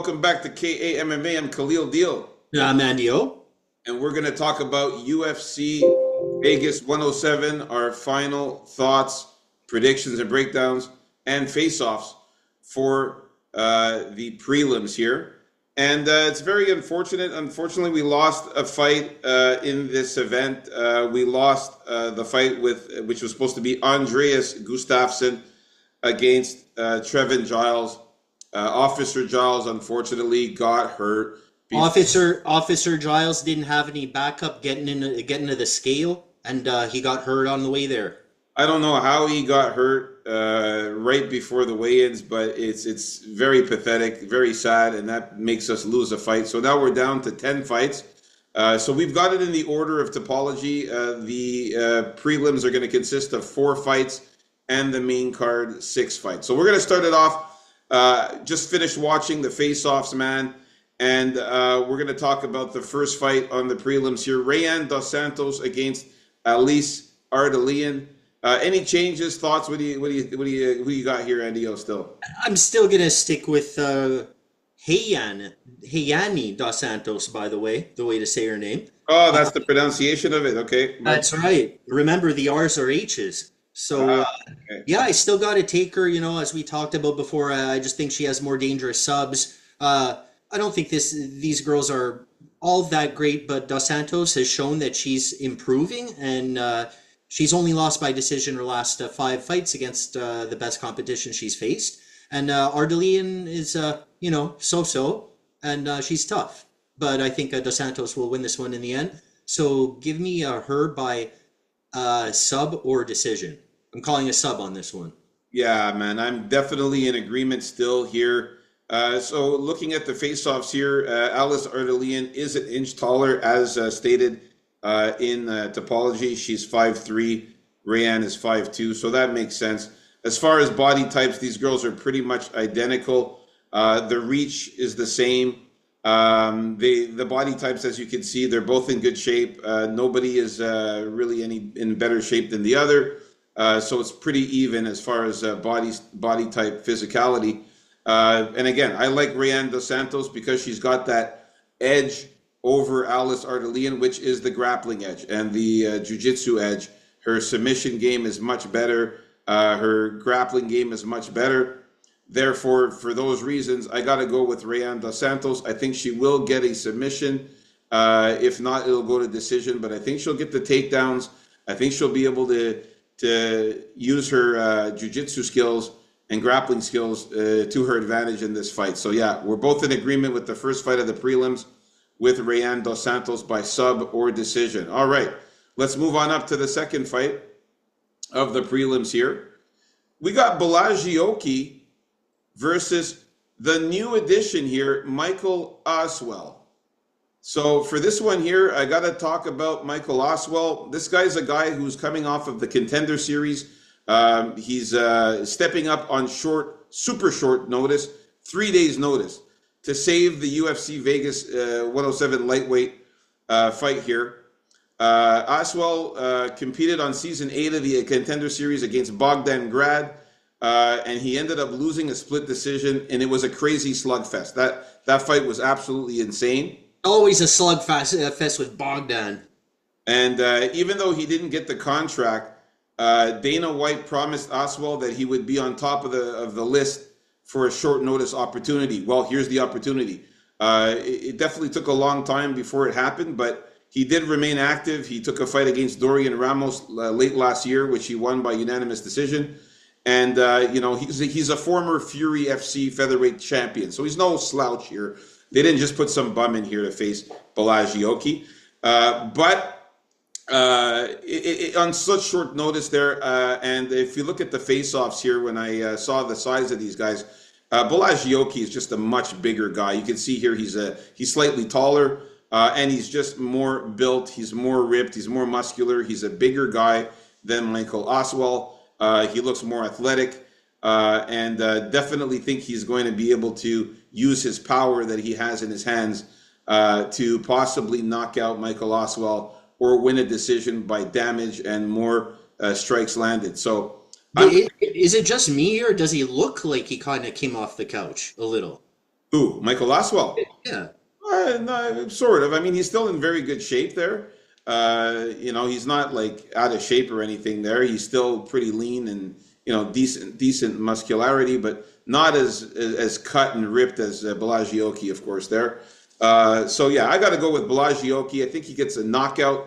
welcome back to KAMMA. I'm Khalil Deal, I'm Andy O. and we're going to talk about UFC Vegas 107, our final thoughts, predictions, and breakdowns, and face-offs for the prelims here. And it's very unfortunate. Unfortunately, we lost a fight in this event. We lost the fight which was supposed to be Andreas Gustafsson against Trevin Giles. Officer Giles unfortunately got hurt. Officer Giles didn't have any backup getting to the scale, and he got hurt on the way there. I don't know how he got hurt right before the weigh-ins, but it's very pathetic, very sad, and that makes us lose a fight. So now we're down to 10 fights. So we've got it in the order of topology. The prelims are going to consist of 4 fights, and the main card 6 fights. So we're going to start it off. Just finished watching the Faceoffs, man, and we're going to talk about the first fight on the prelims here. Rayan Dos Santos against Alice Ardalian. Any changes, thoughts? Who you got here, Andy? Still, I'm still gonna stick with Hayani Dos Santos. By the way to say her name. Oh, that's the pronunciation of it. Okay, that's right. Remember, the R's are H's. So, okay. Yeah, I still got to take her, as we talked about before. I just think she has more dangerous subs. I don't think these girls are all that great, but Dos Santos has shown that she's improving, and she's only lost by decision her last 5 fights against the best competition she's faced. And Ardalian is, so-so, and she's tough. But I think Dos Santos will win this one in the end. So give me her by sub or decision. I'm calling a sub on this one. Yeah, man, I'm definitely in agreement still here. So looking at the face-offs here, Alice Ardalian is an inch taller, as stated in topology. She's 5'3", Rayan is 5'2", so that makes sense. As far as body types, these girls are pretty much identical. The reach is the same. The body types, as you can see, they're both in good shape. Nobody is really in better shape than the other. So it's pretty even as far as body type physicality. And again, I like Rayan Dos Santos because she's got that edge over Alice Ardalian, which is the grappling edge and the jiu-jitsu edge. Her submission game is much better. Her grappling game is much better. Therefore, for those reasons, I got to go with Rayan Dos Santos. I think she will get a submission. If not, it'll go to decision, but I think she'll get the takedowns. I think she'll be able to use her jiu-jitsu skills and grappling skills to her advantage in this fight. So yeah, we're both in agreement with the first fight of the prelims with Rayan Dos Santos by sub or decision. All right, let's move on up to the second fight of the prelims here. We got Belagioki versus the new addition here, Michael Oswell. So for this one here, I got to talk about Michael Oswell. This guy's a guy who's coming off of the Contender Series. He's stepping up on super short notice, 3 days notice, to save the UFC Vegas 107 lightweight fight here. Oswell competed on Season 8 of the Contender Series against Bogdan Grad, and he ended up losing a split decision, and it was a crazy slugfest. That fight was absolutely insane. Always a slugfest with Bogdan. And even though he didn't get the contract, Dana White promised Oswell that he would be on top of the list for a short notice opportunity. Well, here's the opportunity. It definitely took a long time before it happened, but he did remain active. He took a fight against Dorian Ramos late last year, which he won by unanimous decision. And, he's a former Fury FC featherweight champion, so he's no slouch here. They didn't just put some bum in here to face Belagioki. But on such short notice there, and if you look at the face-offs here, when I saw the size of these guys, Belagioki is just a much bigger guy. You can see here he's slightly taller, and he's just more built. He's more ripped. He's more muscular. He's a bigger guy than Michael Oswell. He looks more athletic, and definitely think he's going to be able to use his power that he has in his hands to possibly knock out Michael Oswell or win a decision by damage and more strikes landed. So, is it just me, or does he look like he kind of came off the couch a little? Who? Michael Oswald? Yeah. No, sort of. I mean, he's still in very good shape there. He's not like out of shape or anything there. He's still pretty lean and decent muscularity, but not as cut and ripped as Belagioki, of course. There. So yeah, I got to go with Belagioki. I think he gets a knockout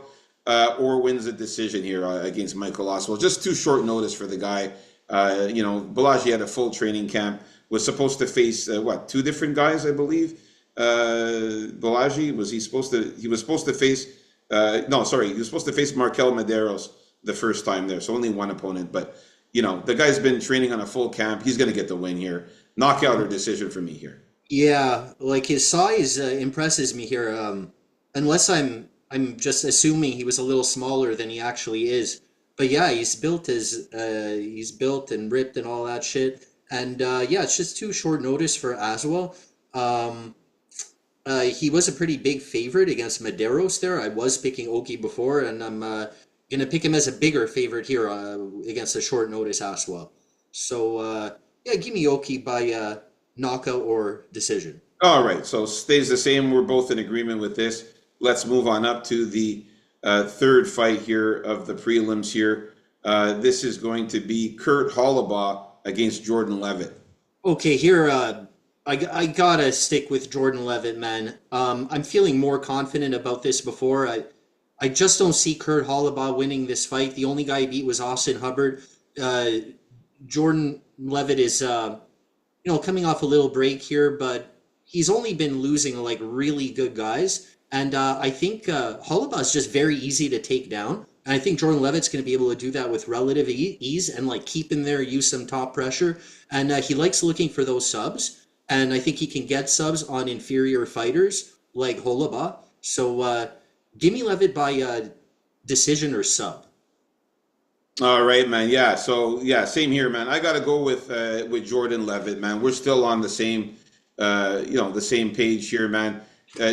or wins a decision here against Michael Oswald. Just too short notice for the guy. Belagi had a full training camp. Was supposed to face two different guys, I believe. Belagi was he supposed to? He was supposed to face. No, sorry, he was supposed to face Markel Medeiros the first time there. So only one opponent, but the guy's been training on a full camp. He's going to get the win here. Knockout or decision for me here. Yeah, like his size impresses me here. Unless I'm just assuming he was a little smaller than he actually is. But yeah, he's built and ripped and all that shit. And yeah, it's just too short notice for Aswell. Um, he was a pretty big favorite against Medeiros there. I was picking Oki before, and I'm gonna pick him as a bigger favorite here against a short notice Aswell. So yeah, give me Oki by knockout or decision. All right, so stays the same. We're both in agreement with this. Let's move on up to the third fight here of the prelims here. This is going to be Kurt Hollabaugh against Jordan Levitt. Okay, here I gotta stick with Jordan Levitt, man. I'm feeling more confident about this before. I just don't see Kurt Hollabaugh winning this fight. The only guy he beat was Austin Hubbard. Uh, Jordan Levitt is coming off a little break here, but he's only been losing to like really good guys. And I think Hollabaugh is just very easy to take down. And I think Jordan Levitt's going to be able to do that with relative ease and like keep him there, use some top pressure. And he likes looking for those subs. And I think he can get subs on inferior fighters like Hollabaugh. So give me Levitt by decision or sub. All right, man. Yeah. So yeah, same here, man. I got to go with Jordan Levitt, man. We're still on the same, the same page here, man.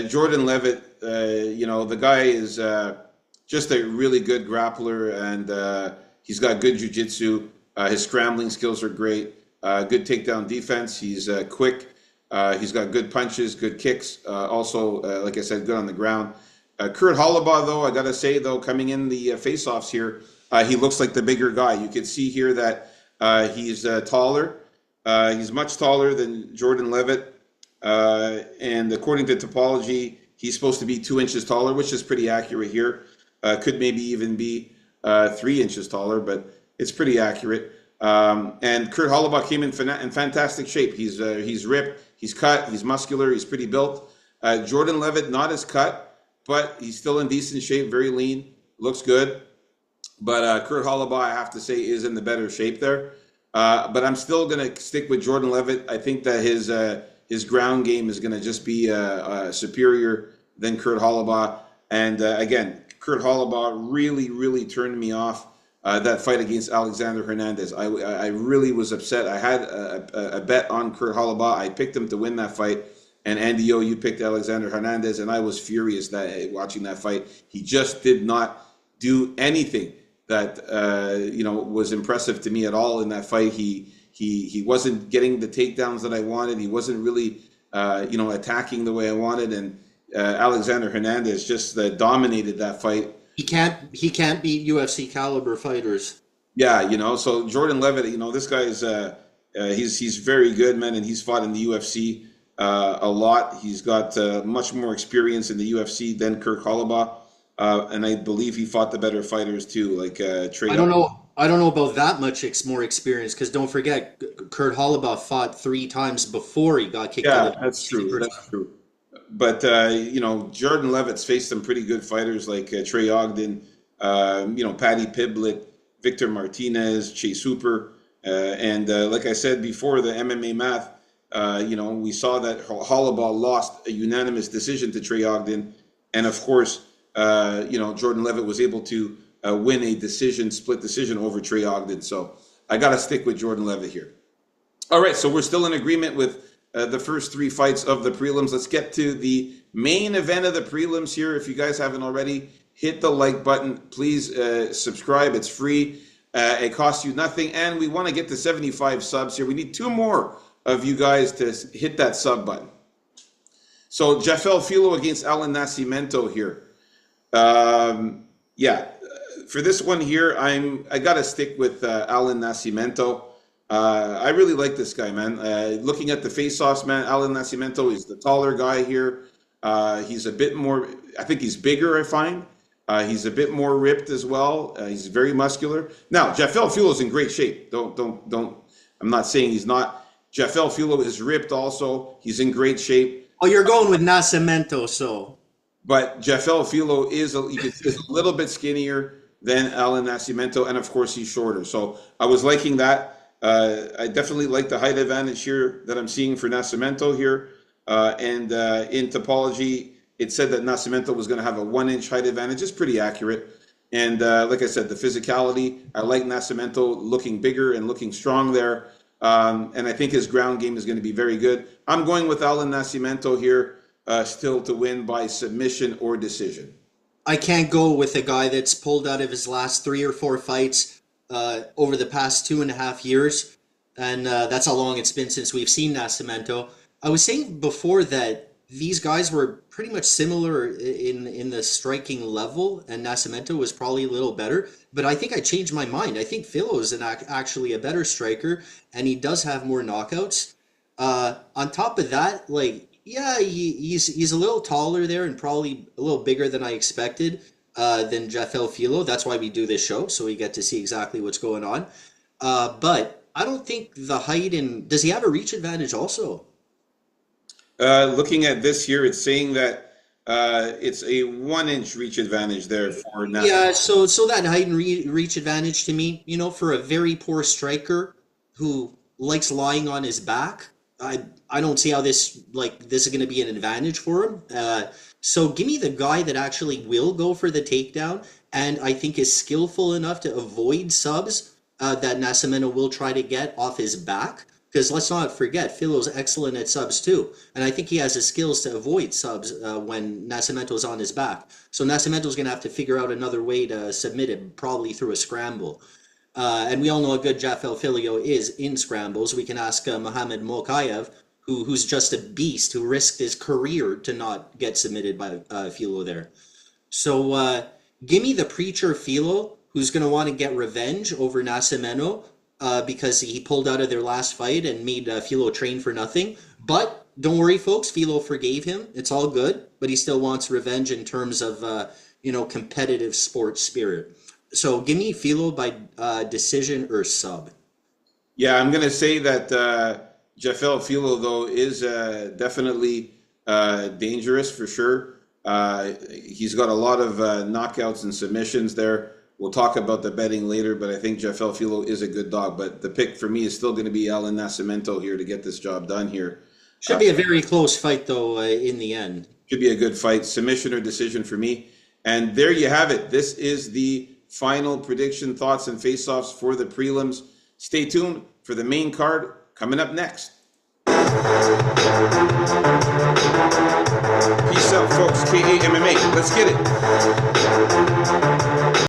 Jordan Levitt, the guy is just a really good grappler, and he's got good jiu-jitsu. His scrambling skills are great. Good takedown defense. He's quick. He's got good punches, good kicks. Also, like I said, good on the ground. Kurt Hollabaugh, though, I got to say, though, coming in the face-offs here, he looks like the bigger guy. You can see here that he's taller. He's much taller than Jordan Levitt. And according to topology, he's supposed to be 2 inches taller, which is pretty accurate here. Could maybe even be 3 inches taller, but it's pretty accurate. And Kurt Hollabaugh came in fantastic shape. He's ripped, he's cut, he's muscular, he's pretty built. Jordan Levitt, not as cut, but he's still in decent shape, very lean, looks good. But Kurt Hollabaugh, I have to say, is in the better shape there. But I'm still going to stick with Jordan Levitt. I think that his ground game is going to just be superior than Kurt Hollabaugh. And again, Kurt Hollabaugh really, really turned me off that fight against Alexander Hernandez. I really was upset. I had a bet on Kurt Hollabaugh. I picked him to win that fight. And Andy O, you picked Alexander Hernandez, and I was furious that watching that fight. He just did not do anything that was impressive to me at all in that fight. He wasn't getting the takedowns that I wanted. He wasn't really attacking the way I wanted. And Alexander Hernandez just dominated that fight. He can't beat UFC caliber fighters. Yeah, so Jordan Levitt, this guy is he's very good, man, and he's fought in the UFC a lot. He's got much more experience in the UFC than Kurt Hollabaugh. And I believe he fought the better fighters too, like Trey. I don't know. I don't know about that much more experience because don't forget, Kurt Hollabaugh fought 3 times before he got kicked out. Yeah, that's true. That's true. But Jordan Levitt's faced some pretty good fighters like Trey Ogden, Paddy Piblet, Victor Martinez, Chase Hooper, and like I said before, the MMA math. We saw that Hollabaugh lost a unanimous decision to Trey Ogden, and of course. Jordan Levitt was able to win a split decision over Trey Ogden. So I got to stick with Jordan Levitt here. All right, so we're still in agreement with the first 3 fights of the prelims. Let's get to the main event of the prelims here. If you guys haven't already, hit the like button. Please subscribe. It's free. It costs you nothing. And we want to get to 75 subs here. We need 2 more of you guys to hit that sub button. So Jafel Filo against Alan Nascimento here. Yeah, for this one here, I gotta stick with Alan Nascimento. I really like this guy, man. Looking at the face-offs, man, Alan Nascimento is the taller guy here. He's a bit more. I think he's bigger. I find he's a bit more ripped as well. He's very muscular. Now, Jafel Filo is in great shape. Don't. I'm not saying he's not. Jafel Filo is ripped also. He's in great shape. Oh, you're going with Nascimento, so. But Jafel Filo is a little bit skinnier than Alan Nascimento, and of course he's shorter. So I was liking that. I definitely like the height advantage here that I'm seeing for Nascimento here. And in topology, it said that Nascimento was going to have a 1-inch height advantage. It's pretty accurate. And like I said, the physicality, I like Nascimento looking bigger and looking strong there. And I think his ground game is going to be very good. I'm going with Alan Nascimento here, still to win by submission or decision. I can't go with a guy that's pulled out of his last 3 or 4 fights over the past 2.5 years. And that's how long it's been since we've seen Nascimento. I was saying before that these guys were pretty much similar in the striking level, and Nascimento was probably a little better. But I think I changed my mind. I think Filo is actually a better striker, and he does have more knockouts. On top of that, like, yeah, he's a little taller there and probably a little bigger than I expected than Jafel Filo. That's why we do this show, so we get to see exactly what's going on. But I don't think the height and does he have a reach advantage also? Looking at this here, it's saying that it's a 1-inch reach advantage there for Nascimento. Yeah, so that height and reach advantage to me, you know, for a very poor striker who likes lying on his back, I don't see how this is going to be an advantage for him. So give me the guy that actually will go for the takedown and I think is skillful enough to avoid subs that Nascimento will try to get off his back. Because let's not forget, Filo's excellent at subs too. And I think he has the skills to avoid subs when Nascimento's on his back. So Nascimento's going to have to figure out another way to submit him, probably through a scramble. And we all know how good Jafel Filo is in scrambles. We can ask Mohamed Mokayev, who's just a beast, who risked his career to not get submitted by Filo there. So give me the preacher Filo, who's going to want to get revenge over Nascimento. Because he pulled out of their last fight and made Filo train for nothing. But don't worry, folks, Filo forgave him. It's all good, but he still wants revenge in terms of, competitive sports spirit. So give me Filo by decision or sub. Yeah, I'm going to say that Jafel Filo, though, is definitely dangerous for sure. He's got a lot of knockouts and submissions there. We'll talk about the betting later, but I think Jafel Filo is a good dog. But the pick for me is still going to be Alan Nascimento here to get this job done here. Should be a very close fight, though, in the end. Should be a good fight. Submission or decision for me. And there you have it. This is the final prediction, thoughts, and face-offs for the prelims. Stay tuned for the main card coming up next. Peace out, folks. KA MMA. Let's get it.